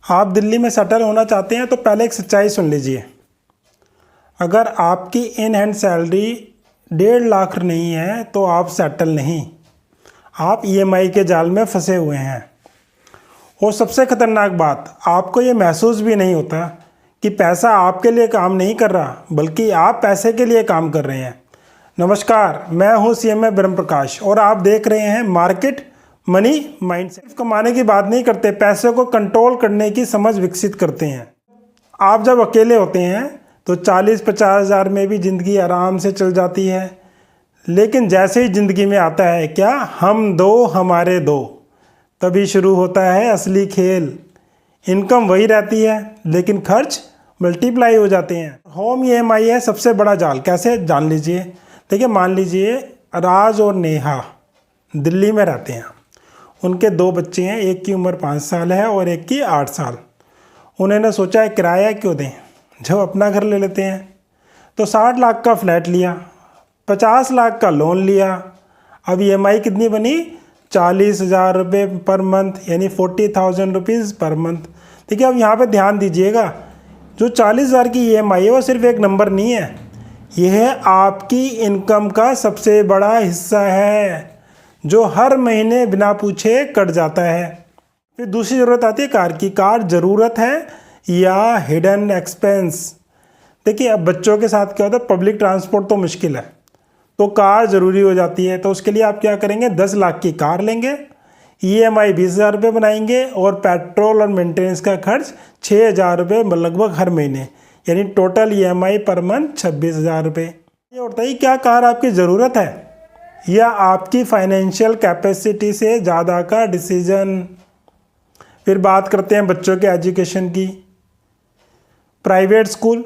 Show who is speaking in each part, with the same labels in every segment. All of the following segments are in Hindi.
Speaker 1: आप दिल्ली में सेटल होना चाहते हैं तो पहले एक सच्चाई सुन लीजिए। अगर आपकी इन हैंड सैलरी 1.5 लाख नहीं है तो आप सेटल नहीं, आप ईएमआई के जाल में फंसे हुए हैं। और सबसे ख़तरनाक बात, आपको ये महसूस भी नहीं होता कि पैसा आपके लिए काम नहीं कर रहा, बल्कि आप पैसे के लिए काम कर रहे हैं। नमस्कार, मैं हूँ CMA ब्रह्म प्रकाश और आप देख रहे हैं मार्केट मनी माइंडसेट। सिर्फ कमाने की बात नहीं करते, पैसे को कंट्रोल करने की समझ विकसित करते हैं। आप जब अकेले होते हैं तो 40-50 हज़ार में भी ज़िंदगी आराम से चल जाती है, लेकिन जैसे ही ज़िंदगी में आता है क्या हम दो हमारे दो, तभी शुरू होता है असली खेल। इनकम वही रहती है लेकिन खर्च मल्टीप्लाई हो जाते हैं। होम EMI है सबसे बड़ा जाल। कैसे जान लीजिए। देखिए, मान लीजिए राज और नेहा दिल्ली में रहते हैं। उनके 2 बच्चे हैं, एक की उम्र 5 साल है और एक की 8 साल। उन्होंने सोचा है किराया क्यों दें, जब अपना घर ले लेते हैं। तो 60 लाख का फ्लैट लिया, 50 लाख का लोन लिया। अब EMI कितनी बनी? 40,000 रुपये पर मंथ, यानी 40,000 रुपीज़ पर मंथ। देखिए, अब यहाँ पे ध्यान दीजिएगा, जो 40,000 की EMI है वो सिर्फ एक नंबर नहीं है, यह आपकी इनकम का सबसे बड़ा हिस्सा है जो हर महीने बिना पूछे कट जाता है। फिर दूसरी ज़रूरत आती है कार की। कार ज़रूरत है या हिडन एक्सपेंस। देखिए, अब बच्चों के साथ क्या होता है, पब्लिक ट्रांसपोर्ट तो मुश्किल है, तो कार ज़रूरी हो जाती है। तो उसके लिए आप क्या करेंगे, 10 लाख की कार लेंगे, EMI 20,000 रुपये बनाएंगे और पेट्रोल और मेंटेनेंस का खर्च 6,000 रुपये लगभग हर महीने, यानी टोटल EMI पर मंथ 26,000 रुपये। ये बताइए, क्या कार आपकी ज़रूरत है या आपकी फाइनेंशियल कैपेसिटी से ज़्यादा का डिसीजन। फिर बात करते हैं बच्चों के एजुकेशन की। प्राइवेट स्कूल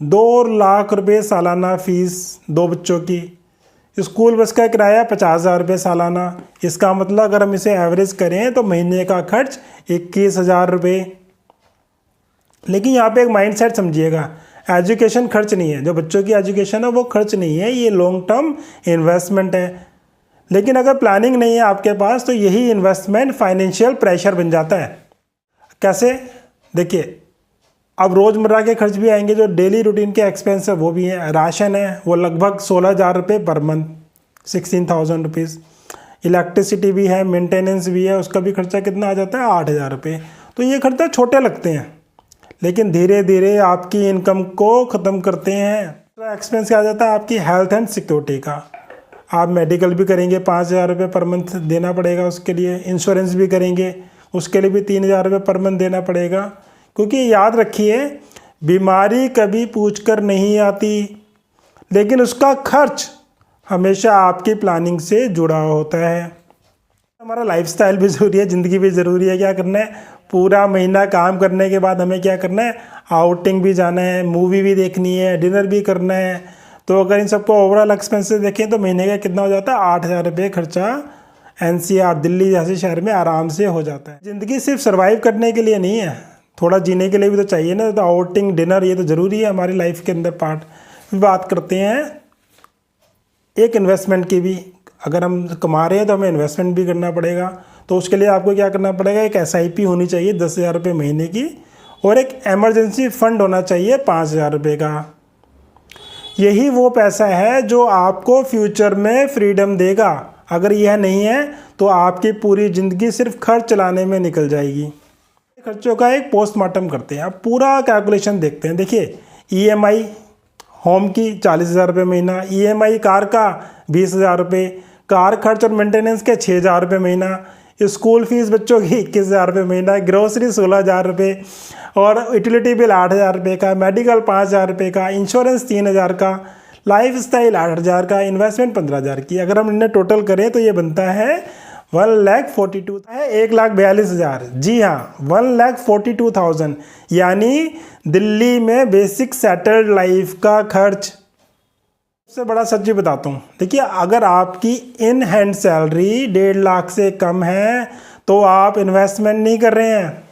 Speaker 1: 2 लाख रुपये सालाना फ़ीस 2 बच्चों की। स्कूल बस का किराया 50,000 रुपये सालाना। इसका मतलब अगर हम इसे एवरेज करें तो महीने का खर्च 21,000 रुपये। लेकिन यहाँ पे एक माइंडसेट समझिएगा, एजुकेशन खर्च नहीं है। जो बच्चों की एजुकेशन है वो खर्च नहीं है, ये लॉन्ग टर्म इन्वेस्टमेंट है। लेकिन अगर प्लानिंग नहीं है आपके पास तो यही इन्वेस्टमेंट फाइनेंशियल प्रेशर बन जाता है। कैसे? देखिए, अब रोज़मर्रा के खर्च भी आएंगे, जो डेली रूटीन के एक्सपेंस है वो भी हैं। राशन है वो लगभग 16,000 रुपये पर मंथ, 16,000 रुपीज़। इलेक्ट्रिसिटी भी है, मेंटेनेंस भी है, उसका भी खर्चा कितना आ जाता है, 8,000 रुपये। तो ये खर्चा छोटे लगते हैं, लेकिन धीरे धीरे आपकी इनकम को ख़त्म करते हैं। एक्सपेंस क्या आ जाता है आपकी हेल्थ एंड सिक्योरिटी का। आप मेडिकल भी करेंगे, 5,000 रुपये पर मंथ देना पड़ेगा उसके लिए। इंश्योरेंस भी करेंगे, उसके लिए भी 3,000 रुपये पर मंथ देना पड़ेगा। क्योंकि याद रखिए, बीमारी कभी पूछ कर नहीं आती, लेकिन उसका खर्च हमेशा आपकी प्लानिंग से जुड़ा होता है। हमारा लाइफस्टाइल भी ज़रूरी है, ज़िंदगी भी ज़रूरी है। क्या करना है, पूरा महीना काम करने के बाद हमें क्या करना है, आउटिंग भी जाना है, मूवी भी देखनी है, डिनर भी करना है। तो अगर इन सबको ओवरऑल एक्सपेंसेस देखें तो महीने का कितना हो जाता है, 8,000 रुपये खर्चा NCR दिल्ली जैसे शहर में आराम से हो जाता है। ज़िंदगी सिर्फ सर्वाइव करने के लिए नहीं है, थोड़ा जीने के लिए भी तो चाहिए ना। तो आउटिंग, डिनर, ये तो ज़रूरी है हमारी लाइफ के अंदर पार्ट। फिर बात करते हैं एक इन्वेस्टमेंट की भी। अगर हम कमा रहे हैं तो हमें इन्वेस्टमेंट भी करना पड़ेगा। तो उसके लिए आपको क्या करना पड़ेगा, एक SIP होनी चाहिए 10,000 रुपये महीने की, और एक एमरजेंसी फंड होना चाहिए 5,000 रुपये का। यही वो पैसा है जो आपको फ्यूचर में फ्रीडम देगा। अगर यह नहीं है तो आपकी पूरी ज़िंदगी सिर्फ खर्च चलाने में निकल जाएगी। खर्चों का एक पोस्टमार्टम करते हैं, अब पूरा कैलकुलेशन देखते हैं। देखिए, EMI होम की 40,000 रुपये महीना, EMI कार का 20,000 रुपये, कार खर्च और मेंटेनेंस के 6,000 रुपये महीना, स्कूल फीस बच्चों की 21,000 रुपये महीना, ग्रोसरी 16,000 रुपये और यूटिलिटी बिल 8,000 रुपये का, मेडिकल 5,000 रुपये का, इंश्योरेंस 3,000 का, लाइफ स्टाइल 8,000 का, इन्वेस्टमेंट 15,000 की। अगर हम इन्हें टोटल करें तो ये बनता है 1,42,000 है, 1,42,000। जी हाँ, 1,42,000, यानी दिल्ली में बेसिक सेटल्ड लाइफ का खर्च। सबसे बड़ा सच भी बताता हूँ। देखिए, अगर आपकी इन हैंड सैलरी 1.5 लाख से कम है तो आप इन्वेस्टमेंट नहीं कर रहे हैं,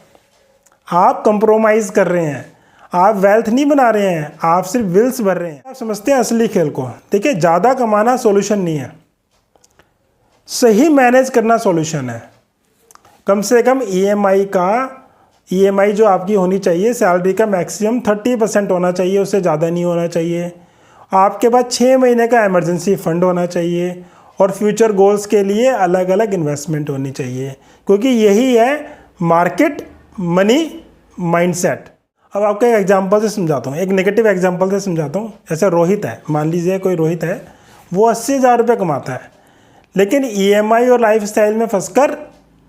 Speaker 1: आप कंप्रोमाइज़ कर रहे हैं। आप वेल्थ नहीं बना रहे हैं, आप सिर्फ विल्स भर रहे हैं। आप समझते हैं असली खेल को। देखिए, ज़्यादा कमाना सॉल्यूशन नहीं है, सही मैनेज करना सॉल्यूशन है। कम से कम EMI का ईएमआई जो आपकी होनी चाहिए सैलरी का मैक्सिमम 30% होना चाहिए, उससे ज़्यादा नहीं होना चाहिए। आपके पास 6 महीने का इमरजेंसी फंड होना चाहिए और फ्यूचर गोल्स के लिए अलग अलग इन्वेस्टमेंट होनी चाहिए, क्योंकि यही है मार्केट मनी माइंडसेट। अब आपको एक एग्जांपल से समझाता हूँ, एक नेगेटिव एग्जांपल से समझाता हूँ। ऐसा रोहित है, मान लीजिए कोई रोहित है, वो 80,000 रुपये कमाता है, लेकिन ईएमआई और लाइफस्टाइल में फंसकर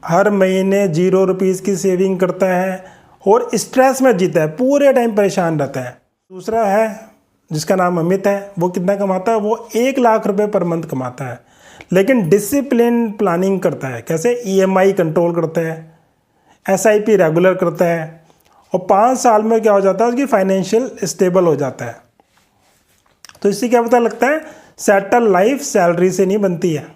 Speaker 1: हर महीने 0 रुपीज़ की सेविंग करता है और स्ट्रेस में जीता है, पूरे टाइम परेशान रहता है। दूसरा है जिसका नाम अमित है, वो कितना कमाता है, वो 1 लाख रुपए पर मंथ कमाता है, लेकिन डिसिप्लिन प्लानिंग करता है। कैसे? ईएमआई कंट्रोल करता है, एसआईपी रेगुलर करता है, और 5 साल में क्या हो जाता है, उसकी फाइनेंशियल स्टेबल हो जाता है। तो इससे क्या पता लगता है, सेटल लाइफ सैलरी से नहीं बनती है।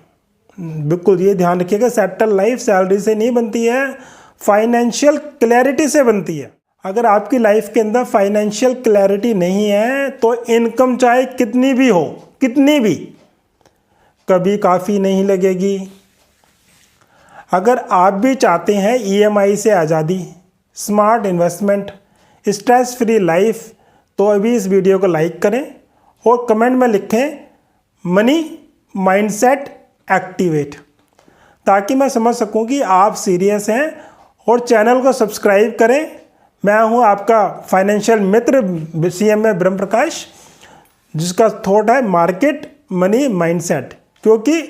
Speaker 1: बिल्कुल ये ध्यान रखिएगा, सेटल लाइफ सैलरी से नहीं बनती है, फाइनेंशियल क्लैरिटी से बनती है। अगर आपकी लाइफ के अंदर फाइनेंशियल क्लैरिटी नहीं है तो इनकम चाहे कितनी भी हो, कितनी भी, कभी काफ़ी नहीं लगेगी। अगर आप भी चाहते हैं ईएमआई से आज़ादी, smart investment, stress free life, तो अभी इस वीडियो को लाइक करें और कमेंट में लिखें मनी माइंडसेट एक्टिवेट, ताकि मैं समझ सकूं कि आप सीरियस हैं, और चैनल को सब्सक्राइब करें। मैं हूं आपका फाइनेंशियल मित्र सीएमए ब्रह्म प्रकाश, जिसका थॉट है मार्केट मनी माइंडसेट। क्योंकि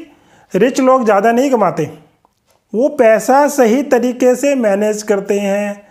Speaker 1: रिच लोग ज़्यादा नहीं कमाते, वो पैसा सही तरीके से मैनेज करते हैं,